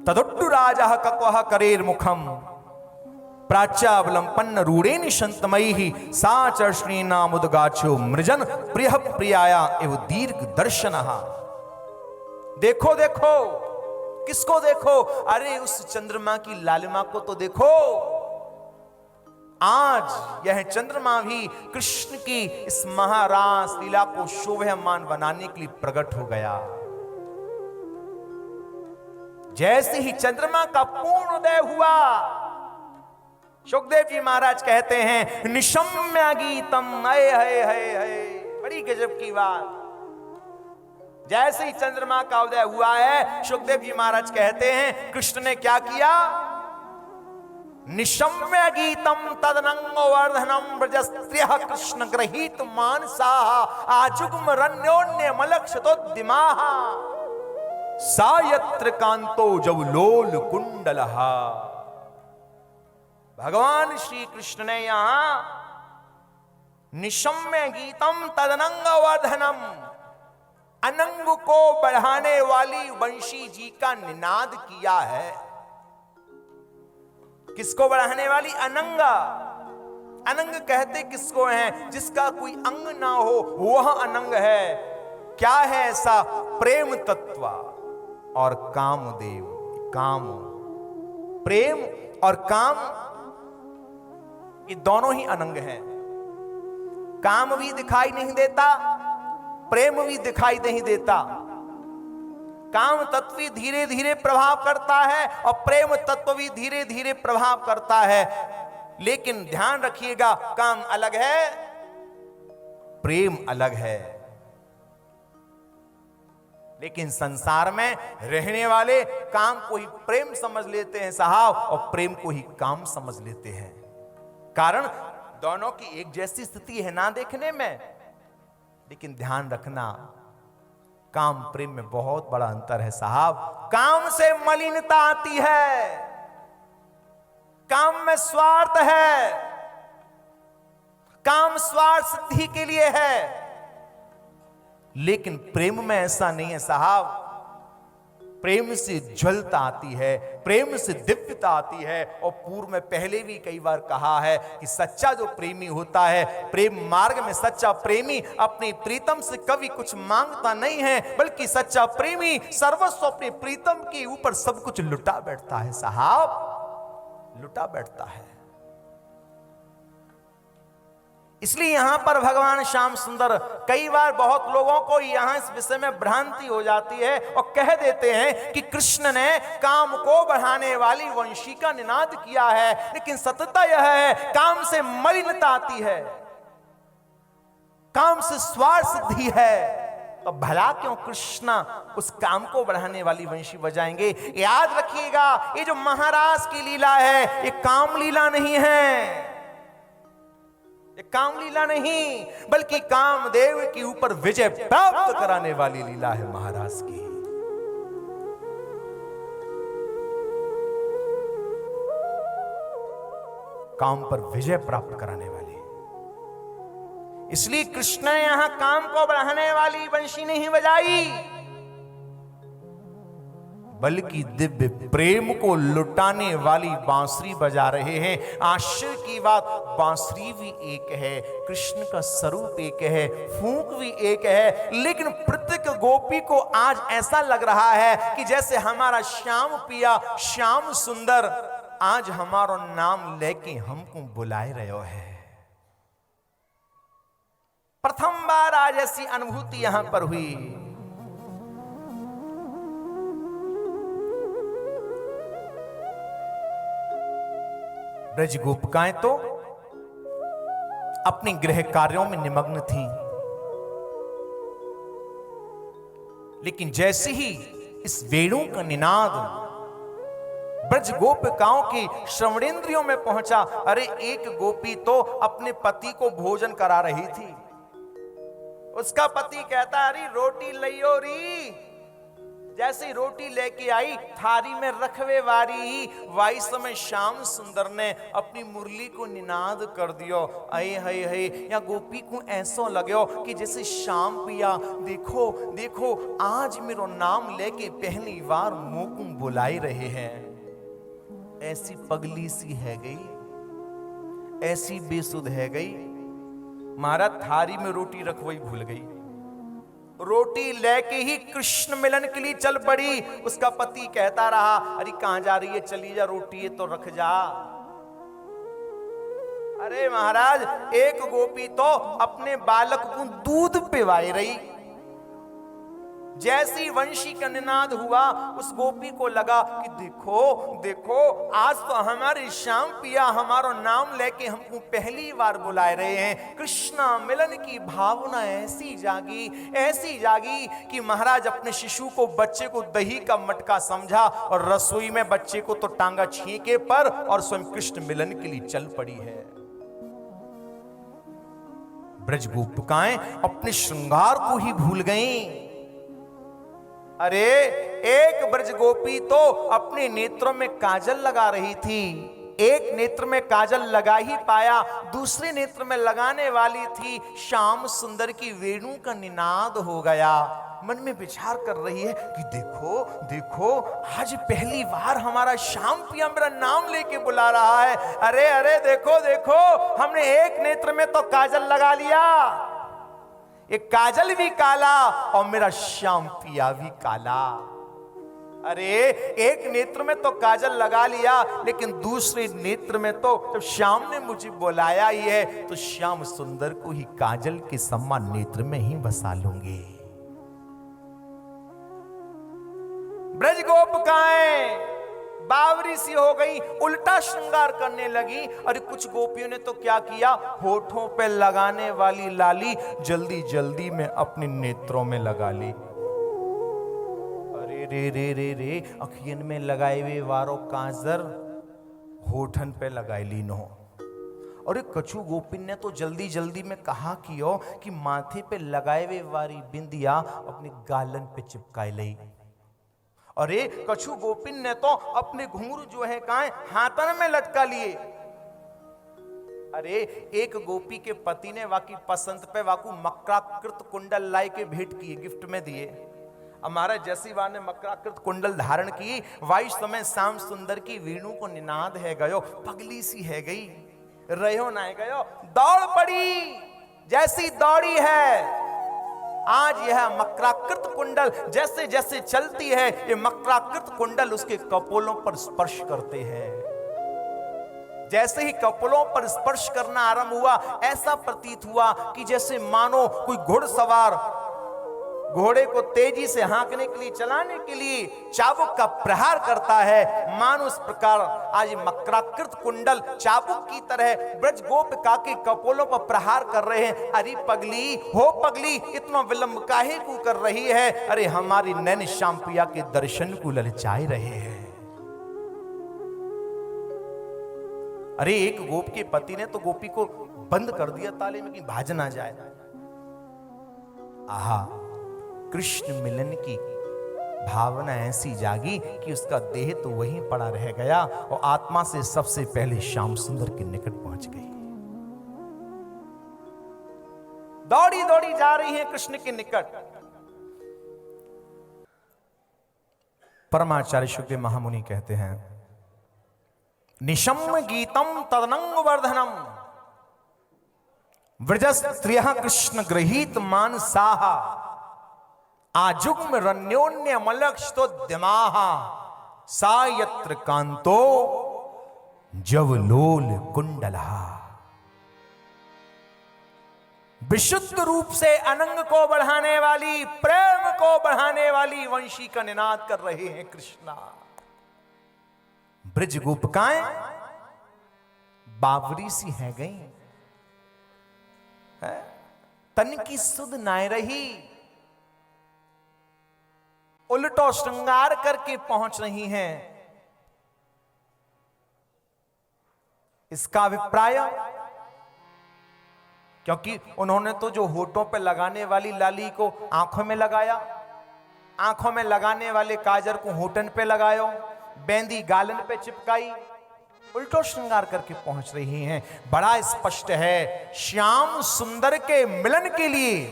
तदुट्टु राजः कक्वः करेर मुखम प्राच्यावलंपन्न रूढ़ेन शंतमयी सा चर्षणी नामुदगाचो मृजन प्रिय प्रियाया एव दीर्घ दर्शनः। देखो देखो, किसको देखो? अरे उस चंद्रमा की लालिमा को तो देखो। आज यह चंद्रमा भी कृष्ण की इस महारास लीला को शोभायमान बनाने के लिए प्रकट हो गया। जैसे ही चंद्रमा का पूर्ण उदय हुआ, सुखदेव जी महाराज कहते हैं निशम्य गीतम, हय हय हय हय, बड़ी गजब की बात। जैसे ही चंद्रमा का उदय हुआ है, सुखदेव जी महाराज कहते हैं कृष्ण ने क्या किया? निशम्य गीतम तदनंगो वर्धनम ब्रजस्त्रियः कृष्ण गृहीत मानसाः आजुग्म रण्योन्य मलक्षतोद्दिमाः सा यत्र कांतो जवलोल कुंडलः। भगवान श्री कृष्ण ने यहां निशम्य गीतम तदनंग वर्धनम, अनंग को बढ़ाने वाली वंशी जी का निनाद किया है। किसको बढ़ाने वाली? अनंगा। अनंग कहते किसको हैं? जिसका कोई अंग ना हो वह अनंग है। क्या है ऐसा? प्रेम तत्व और कामदेव। काम, प्रेम और काम, ये दोनों ही अनंग हैं। काम भी दिखाई नहीं देता, प्रेम भी दिखाई नहीं देता। काम तत्व भी धीरे धीरे प्रभाव करता है और प्रेम तत्व भी धीरे धीरे प्रभाव करता है। लेकिन ध्यान रखिएगा, काम अलग है, प्रेम अलग है। लेकिन संसार में रहने वाले काम को ही प्रेम समझ लेते हैं साहब, और प्रेम को ही काम समझ लेते हैं। कारण दोनों की एक जैसी स्थिति है ना देखने में। लेकिन ध्यान रखना, काम प्रेम में बहुत बड़ा अंतर है साहब। काम से मलिनता आती है, काम में स्वार्थ है, काम स्वार्थ सिद्धि के लिए है। लेकिन प्रेम में ऐसा नहीं है साहब। प्रेम से ज्वलता आती है, प्रेम से दिव्यता आती है। और पूर्व में पहले भी कई बार कहा है कि सच्चा जो प्रेमी होता है, प्रेम मार्ग में सच्चा प्रेमी अपने प्रीतम से कभी कुछ मांगता नहीं है, बल्कि सच्चा प्रेमी सर्वस्व अपने प्रीतम के ऊपर सब कुछ लुटा बैठता है साहब, लुटा बैठता है। इसलिए यहां पर भगवान श्याम सुंदर, कई बार बहुत लोगों को यहां इस विषय में भ्रांति हो जाती है और कह देते हैं कि कृष्ण ने काम को बढ़ाने वाली वंशी का निनाद किया है। लेकिन सत्यता यह है, काम से मलिनता आती है, काम से स्वार्थ सिद्धि है। तो भला क्यों कृष्ण उस काम को बढ़ाने वाली वंशी बजाएंगे? याद रखिएगा, ये जो महाराज की लीला है, ये काम लीला नहीं है, काम लीला नहीं, बल्कि कामदेव के ऊपर विजय प्राप्त कराने वाली लीला है महाराज की। काम पर विजय प्राप्त कराने वाली। इसलिए कृष्ण ने यहां काम को बढ़ाने वाली बंशी नहीं बजाई, बल्कि दिव्य प्रेम को लुटाने वाली बांसुरी बजा रहे हैं। आश्चर्य की बात, बांसुरी भी एक है, कृष्ण का स्वरूप एक है, फूंक भी एक है। लेकिन प्रत्येक गोपी को आज ऐसा लग रहा है कि जैसे हमारा श्याम पिया, श्याम सुंदर आज हमारा नाम लेके हमको बुलाए रहे है। प्रथम बार आज ऐसी अनुभूति यहां पर हुई। ब्रज गोपिकाएं तो अपने गृह कार्यों में निमग्न थीं, लेकिन जैसे ही इस वेणु का निनाद ब्रज गोपिकाओं की श्रवणेंद्रियों में पहुंचा, अरे एक गोपी तो अपने पति को भोजन करा रही थी। उसका पति कहता, अरे रोटी लियो री, जैसे ही रोटी लेके आई, थारी में रखवे वारी ही, वाई समय श्याम सुंदर ने अपनी मुरली को निनाद कर दियो। अये हये हये, या गोपी को ऐसो लगो कि जैसे श्याम पिया देखो देखो, आज मेरो नाम लेके पहली बार मुंह को बुलाई रहे हैं। ऐसी पगली सी है गई, ऐसी बेसुध है गई, महाराज थारी में रोटी रखवाई भूल गई। रोटी लेके ही कृष्ण मिलन के लिए चल पड़ी। उसका पति कहता रहा, अरे कहां जा रही है, चली जा, रोटी है तो रख जा। अरे महाराज, एक गोपी तो अपने बालक को दूध पिवाई रही। जैसी वंशी का निनाद हुआ, उस गोपी को लगा कि देखो देखो, आज तो हमारे श्याम पिया हमारा नाम लेके हमको पहली बार बुलाए रहे हैं। कृष्णा मिलन की भावना ऐसी जागी कि महाराज अपने शिशु को, बच्चे को दही का मटका समझा और रसोई में बच्चे को तो टांगा छींके पर और स्वयं कृष्ण मिलन के लिए चल पड़ी है। ब्रज गोपिकाएं अपने श्रृंगार को ही भूल गईं। अरे एक ब्रज गोपी तो अपने नेत्रों में काजल लगा रही थी, एक नेत्र में काजल लगा ही पाया, दूसरे नेत्र में लगाने वाली थी, श्याम सुंदर की वेणु का निनाद हो गया। मन में विचार कर रही है कि देखो देखो, आज पहली बार हमारा श्याम पिया मेरा नाम लेके बुला रहा है। अरे अरे देखो देखो, हमने एक नेत्र में तो काजल लगा लिया, एक काजल भी काला और मेरा श्याम पिया भी काला। अरे एक नेत्र में तो काजल लगा लिया, लेकिन दूसरे नेत्र में तो जब श्याम ने मुझे बुलाया ही है, तो श्याम सुंदर को ही काजल के समान नेत्र में ही बसा लूंगी। ब्रज गोपिकाएं बावरी सी हो गई, उल्टा श्रृंगार करने लगी। और कुछ गोपियों ने तो क्या किया, होठों पे लगाने वाली लाली जल्दी जल्दी में अपने नेत्रों में लगा ली। अरे रे रे रे रे, अखियन में लगाए हुए वारो काजर होठन पे लगाई ली नो। और एक कछु गोपिन ने तो जल्दी जल्दी में कहा कियो कि माथे पे लगाए हुए वारी बिंदिया अपने गालन पे चिपकाई ली। अरे कछु गोपिन ने तो अपने घुंघरू जो है कहां हाथन में लटका लिए। अरे एक गोपी के पति ने वाकी पसंद पे वाकू मकराकृत कुंडल लाई के भेंट किए, गिफ्ट में दिए। हमारा जैसीवान ने मकराकृत कुंडल धारण की, वाइस समय श्याम सुंदर की वेणु को निनाद है गयो, पगली सी है गई, रहो ना गयो, दौड़ पड़ी। जैसी दौड़ी है, आज यह मकराकृत कुंडल जैसे जैसे चलती है, ये मकराकृत कुंडल उसके कपोलों पर स्पर्श करते हैं। जैसे ही कपोलों पर स्पर्श करना आरंभ हुआ, ऐसा प्रतीत हुआ कि जैसे मानो कोई घुड़सवार घोड़े को तेजी से हाँकने के लिए, चलाने के लिए चाबुक का प्रहार करता है। मानो इस प्रकार आज मकराकृत कुंडल चाबुक की तरह ब्रज गोपिका के कपोलों पर प्रहार कर रहे हैं। अरे पगली हो पगली, इतना विलंब काहे को कर रही है? अरे हमारी नैन श्याम पिया के दर्शन को ललचाए रहे हैं। अरे एक गोप के पति ने तो गोपी को बंद कर दिया ताले में कि भाज ना जाए। आहा, कृष्ण मिलन की भावना ऐसी जागी कि उसका देह तो वहीं पड़ा रह गया और आत्मा से सबसे पहले श्याम सुंदर के निकट पहुंच गई। दौड़ी दौड़ी जा रही है कृष्ण के निकट। परमाचार्य शुक्ल महामुनि कहते हैं, निशम गीतम तदनंग वर्धनम व्रजस्त्रियः कृष्ण गृहीत मानसाहा आजुग्म रण्योन्य मलक्षतोद्यमाः सा यत्र कांतो जवलोल कुंडलः। विशुद्ध रूप से अनंग को बढ़ाने वाली, प्रेम को बढ़ाने वाली वंशी का निनाद कर रहे हैं कृष्णा। ब्रज गोपिकाएं बावरी सी है गई, तन की सुध नाय रही, उल्टो श्रृंगार करके पहुंच रही हैं। इसका अभिप्राय, क्योंकि उन्होंने तो जो होठों पे लगाने वाली लाली को आंखों में लगाया, आंखों में लगाने वाले काजर को होठन पे लगायो, बेंदी गालन पे चिपकाई, उल्टो श्रृंगार करके पहुंच रही हैं। बड़ा स्पष्ट है, श्याम सुंदर के मिलन के लिए,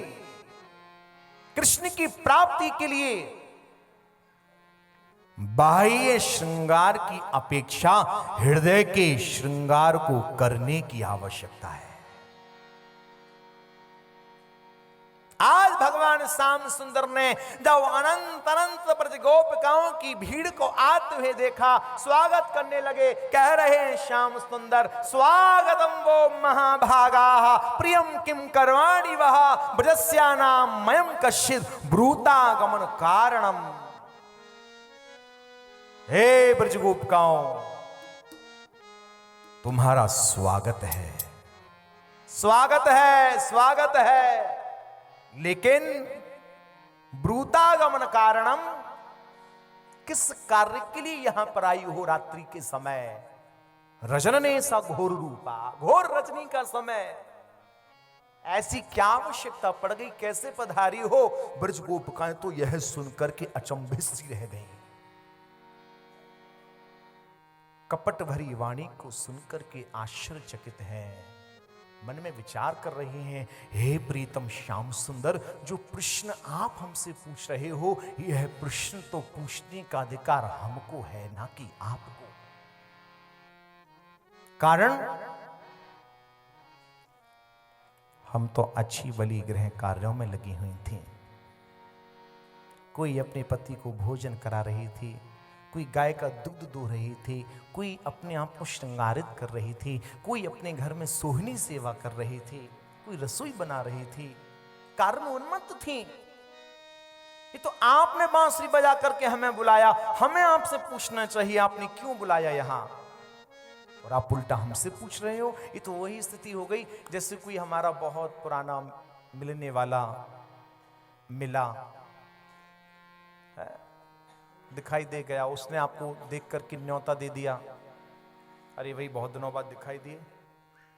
कृष्ण की प्राप्ति के लिए बाह्य श्रृंगार की अपेक्षा हृदय के श्रृंगार को करने की आवश्यकता है। आज भगवान श्याम सुंदर ने जब अनंत अनंत ब्रज गोपिकाओं की भीड़ को आते हुए देखा, स्वागत करने लगे, कह रहे हैं श्याम सुंदर, स्वागतम वो महाभागा प्रियम किम करवाणि वह ब्रजस्यानाम मयम कश्चित् ब्रूतागमन कारणम। हे ब्रज गोपिकाओं, तुम्हारा स्वागत है, स्वागत है, स्वागत है, लेकिन ब्रूतागमन कारणम, किस कार्य के लिए यहां पर आई हो रात्रि के समय? रजनने सा घोर रूपा, घोर रजनी का समय, ऐसी क्या आवश्यकता पड़ गई, कैसे पधारी हो? ब्रज गोपिकाएं तो यह सुनकर के अचंभित सी रह गई। कपट भरी वाणी को सुनकर के आश्चर्यचकित हैं, मन में विचार कर रहे हैं, हे प्रीतम श्याम सुंदर, जो प्रश्न आप हमसे पूछ रहे हो, यह प्रश्न तो पूछने का अधिकार हमको है, ना कि आपको। कारण हम तो अच्छी बलि गृह कार्यों में लगी हुई थी। कोई अपने पति को भोजन करा रही थी, कोई गाय का दुग्ध दो रही थी, कोई अपने आप को श्रृंगारित कर रही थी, कोई अपने घर में सोहनी सेवा कर रही थी, कोई रसोई बना रही थी, कार्य में उन्मत्त थी। ये तो आपने बांसुरी बजा करके हमें बुलाया, हमें आपसे पूछना चाहिए आपने क्यों बुलाया यहां, और आप उल्टा हमसे पूछ रहे हो। ये तो वही स्थिति हो गई जैसे कोई हमारा बहुत पुराना मिलने वाला मिला है, दिखाई दे गया, उसने आपको देख करके न्योता दे दिया, अरे भाई बहुत दिनों बाद दिखाई दिए,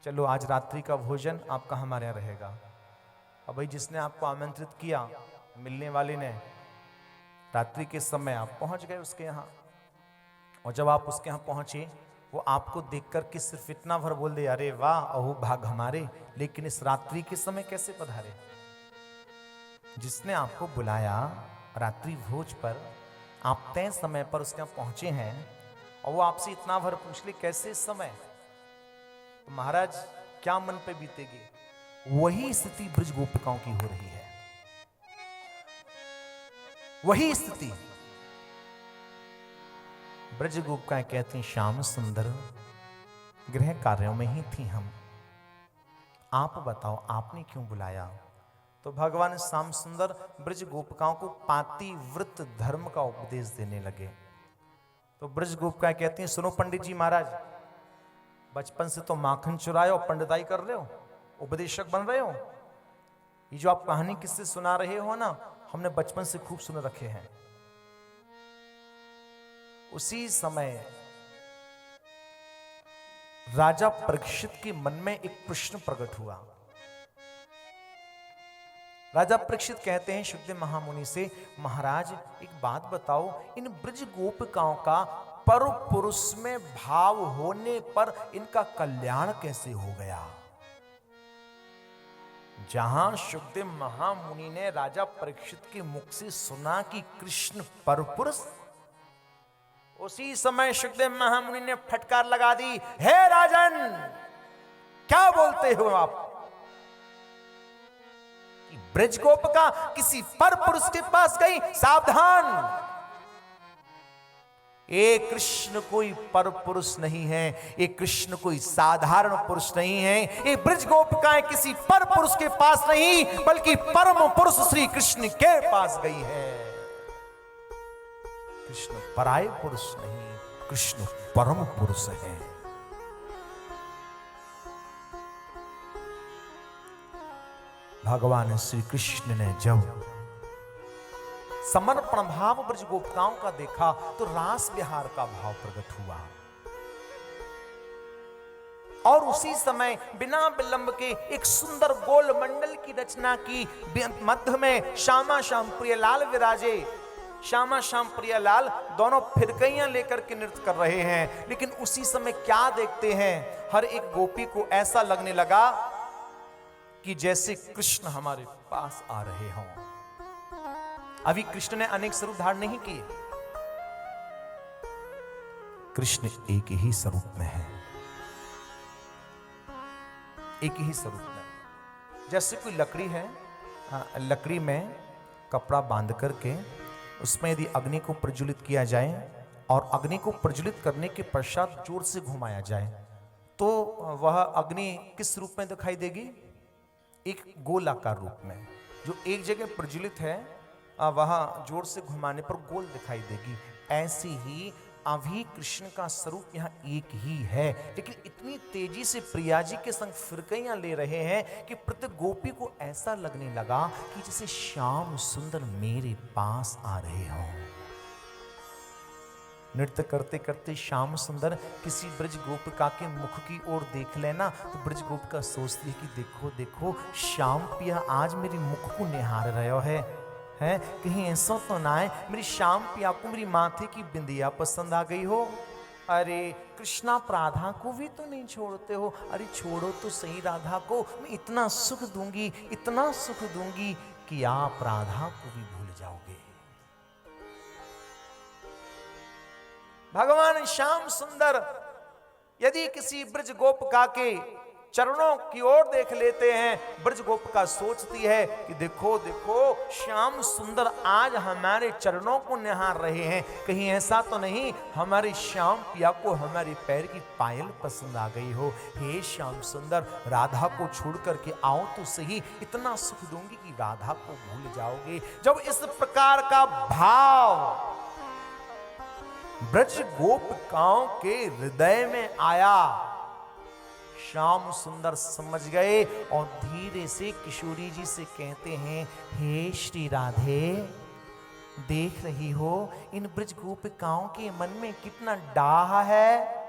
चलो आज रात्रि का भोजन आपका हमारे यहाँ रहेगा। अब भाई जिसने आपको आमंत्रित किया, मिलने वाले ने, रात्रि के समय आप पहुंच गए उसके यहाँ, और जब आप उसके यहाँ पहुंचे, वो आपको देख करके सिर्फ इतना भर बोल दे, अरे वाह अहो भाग हमारे, लेकिन इस रात्रि के समय कैसे पधारे? जिसने आपको बुलाया रात्रि भोज पर, आप तय समय पर उसके यहाँ पहुंचे हैं, और वो आपसे इतना भर पूछ ले कैसे इस समय, तो महाराज क्या मन पे बीतेगी? वही स्थिति ब्रज गोपिकाओं की हो रही है, वही स्थिति। ब्रज गोपिकाएं कहती हैं, श्याम सुंदर, गृह कार्यों में ही थी हम, आप बताओ आपने क्यों बुलाया? तो भगवान श्याम सुंदर ब्रज गोपिकाओं को पातिव्रत धर्म का उपदेश देने लगे। तो ब्रज गोपिकाएं कहती हैं, सुनो पंडित जी महाराज, बचपन से तो माखन चुराए और पंडिताई कर रहे हो, उपदेशक बन रहे हो, ये जो आप कहानी किससे सुना रहे हो ना, हमने बचपन से खूब सुन रखे हैं। उसी समय राजा परीक्षित के मन में एक प्रश्न प्रकट हुआ। राजा परीक्षित कहते हैं शुद्ध महामुनि से, महाराज एक बात बताओ, इन ब्रज गोपिकाओं का पर पुरुष में भाव होने पर इनका कल्याण कैसे हो गया? जहां शुद्ध महामुनि ने राजा परीक्षित के मुख से सुना कि कृष्ण पर पुरुष, उसी समय शुद्ध महामुनि ने फटकार लगा दी, हे राजन क्या बोलते हो आप? ब्रज गोपिका किसी पर पुरुष के पास गई, सावधान, ये कृष्ण कोई पर पुरुष नहीं है, ये कृष्ण कोई साधारण पुरुष नहीं है, ये ब्रज गोपिकाएं किसी पर पुरुष के पास नहीं बल्कि परम पुरुष श्री कृष्ण के पास गई है। कृष्ण पराये पुरुष नहीं, कृष्ण परम पुरुष है। भगवान श्री कृष्ण ने जब समर्पण भाव ब्रज गोपिकाओं का देखा तो रास विहार का भाव प्रकट हुआ, और उसी समय बिना विलंब के एक सुंदर गोल मंडल की रचना की, मध्य में श्यामा श्याम प्रिय लाल विराजे, श्यामा श्याम प्रियालाल दोनों फिरकैयां लेकर के नृत्य कर रहे हैं, लेकिन उसी समय क्या देखते हैं, हर एक गोपी को ऐसा लगने लगा कि जैसे कृष्ण हमारे पास आ रहे हों। अभी कृष्ण ने अनेक स्वरूप धारण नहीं किए, कृष्ण एक ही स्वरूप में है, एक ही स्वरूप में। जैसे कोई लकड़ी है, लकड़ी में कपड़ा बांध करके उसमें यदि अग्नि को प्रज्वलित किया जाए और अग्नि को प्रज्वलित करने के पश्चात जोर से घुमाया जाए तो वह अग्नि किस रूप में दिखाई देगी? एक गोलाकार रूप में। जो एक जगह प्रज्वलित है वह जोर से घुमाने पर गोल दिखाई देगी। ऐसे ही अभी कृष्ण का स्वरूप यहाँ एक ही है, लेकिन इतनी तेजी से प्रिया जी के संग फिरकैयां ले रहे हैं कि प्रत्येक गोपी को ऐसा लगने लगा कि जैसे श्याम सुंदर मेरे पास आ रहे हों। नृत्य करते करते श्याम सुंदर किसी ब्रज गोपिका के मुख की ओर देख लेना तो ब्रज गोपिका सोचती है कि देखो देखो श्याम पिया आज मेरे मुख को निहार रहे हो है, कहीं ऐसा तो ना है मेरी श्याम पिया को मेरी माथे की बिंदिया पसंद आ गई हो। अरे कृष्णा राधा को भी तो नहीं छोड़ते हो, अरे छोड़ो तो सही राधा को, मैं इतना सुख दूंगी, इतना सुख दूंगी कि आप राधा को भी भूल जाओगे। भगवान श्याम सुंदर यदि किसी ब्रज गोपिका के चरणों की ओर देख लेते हैं, ब्रज गोपिका सोचती है कि देखो देखो श्याम सुंदर आज हमारे चरणों को निहार रहे हैं, कहीं ऐसा तो नहीं हमारे श्याम पिया को हमारे पैर की पायल पसंद आ गई हो। हे श्याम सुंदर राधा को छोड़ करके आओ तो सही, इतना सुख दूंगी कि राधा को भूल जाओगे। जब इस प्रकार का भाव ब्रज गोपिकाओं के हृदय में आया, श्याम सुंदर समझ गए और धीरे से किशोरी जी से कहते हैं, हे श्री राधे देख रही हो इन ब्रज गोपिकाओं के मन में कितना डाह है,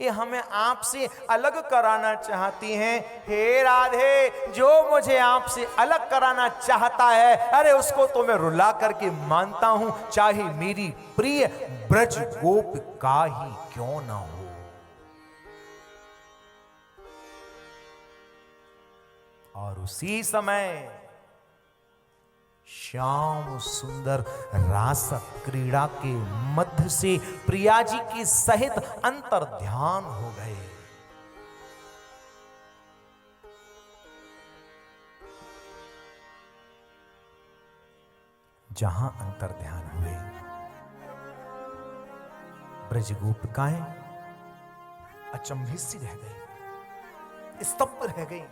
ये हमें आपसे अलग कराना चाहती हैं। हे राधे जो मुझे आपसे अलग कराना चाहता है, अरे उसको तो मैं रुला करके मानता हूं, चाहे मेरी प्रिय ब्रज गोपिका ही क्यों ना हो। और उसी समय श्याम सुंदर रास क्रीड़ा के मध्य से प्रिया जी के सहित अंतर ध्यान हो गए। जहां अंतर ध्यान हुए ब्रज गोपिकाएं अचंभित सी रह गई, स्तब्ध रह गई,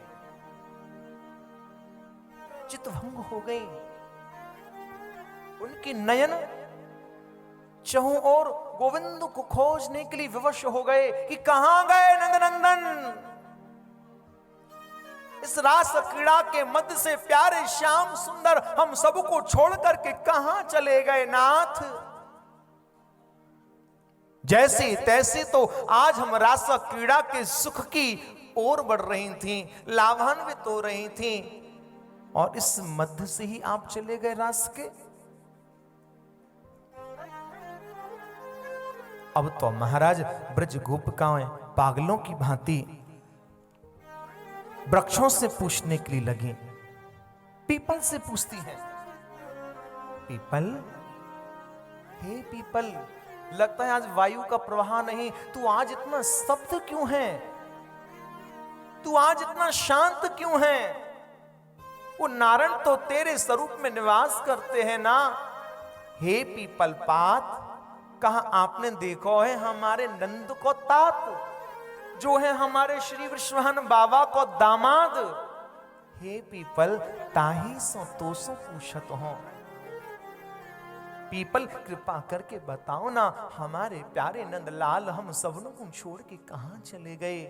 चित्तभंग हो गई। उनके नयन चहुं और गोविंद को खोजने के लिए विवश हो गए कि कहां गए नंदनंदन। इस रास क्रीड़ा के मध्य से प्यारे श्याम सुंदर हम सबको छोड़ करके कहां चले गए नाथ। जैसे तैसे तो आज हम रास क्रीड़ा के सुख की ओर बढ़ रही थीं, लाभान्वित हो रही थीं, और इस मध्य से ही आप चले गए रास के। अब तो महाराज ब्रज गोपिकाएं पागलों की भांति वृक्षों से पूछने के लिए लगी, पीपल से पूछती हैं, पीपल हे पीपल लगता है आज वायु का प्रवाह नहीं, तू आज इतना स्तब्ध क्यों है, तू आज इतना शांत क्यों है। वो नारायण तो तेरे स्वरूप में निवास करते हैं ना। हे पीपल पात कहा आपने देखो है हमारे नंद को तात, जो है हमारे श्री विश्वहन बाबा को दामाद। हे पीपल ताही सो तो सो पूछत हो, पीपल कृपा करके बताओ ना हमारे प्यारे नंदलाल हम सबनों को छोड़ के कहां चले गए।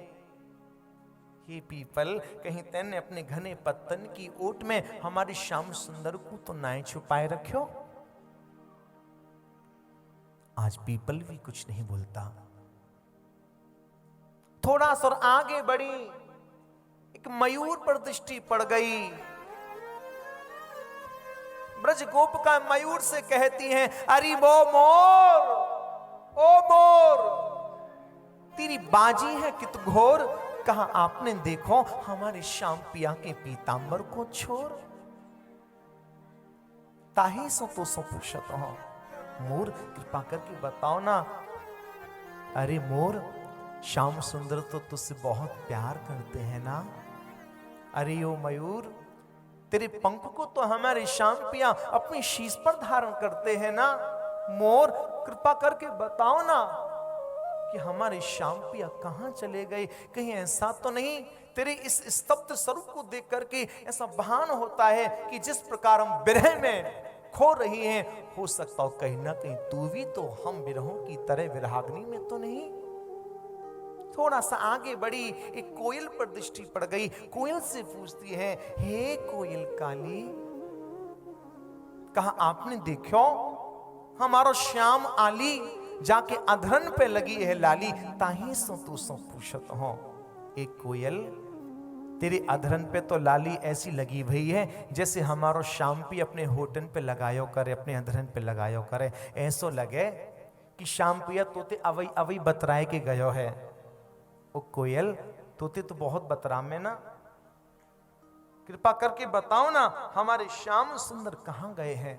हे पीपल कहीं तैने अपने घने पत्तन की ओट में हमारे श्याम सुंदर को तो नाय छुपाए रखो। आज पीपल भी कुछ नहीं बोलता। थोड़ा सा आगे बढ़ी, एक मयूर पर दृष्टि पड़ गई। ब्रज गोपिका मयूर से कहती हैं, अरे वो मोर, ओ मोर, तेरी बाजी है कित घोर, कहा आपने देखो हमारे श्याम पिया के पीतांबर को छोड़। ताही सो तो सो पूछत हो, मोर कृपा करके बताओ ना। अरे मोर, श्याम सुंदर तो तुझसे बहुत प्यार करते हैं ना। अरे ओ मयूर, तेरे पंख को तो हमारे श्याम पिया अपनी शीश पर धारण करते हैं ना। मोर, कृपा करके बताओ ना कि हमारे श्याम पिया कहां चले गए। कहीं ऐसा तो नहीं तेरे इस स्तब्ध स्वरूप को देख करके ऐसा भान होता है कि जिस प्रकार हम विरह में खो रही हैं, हो सकता हो कहीं ना कहीं तू भी तो हम विरहों की तरह विरहाग्नि में तो नहीं। थोड़ा सा आगे बढ़ी, एक कोयल पर दृष्टि पड़ गई। कोयल से पूछती है, हे कोयल काली, कहा आपने देखो हमारो श्याम आली जाके अधरन पे लगी है लाली, ताही सो तू सो पूछत हो। एक कोयल, तेरे अधरन पे तो लाली ऐसी लगी भई है जैसे हमारो श्याम पी अपने होठन पे लगायो करे, अपने अधरन पे लगायो करे। ऐसो लगे कि श्याम पिया तोते अवई अवई बतराए के गयो है। ओ कोयल, तोते तो बहुत बतराम में ना, कृपा करके बताओ ना हमारे श्याम सुंदर कहां गए हैं।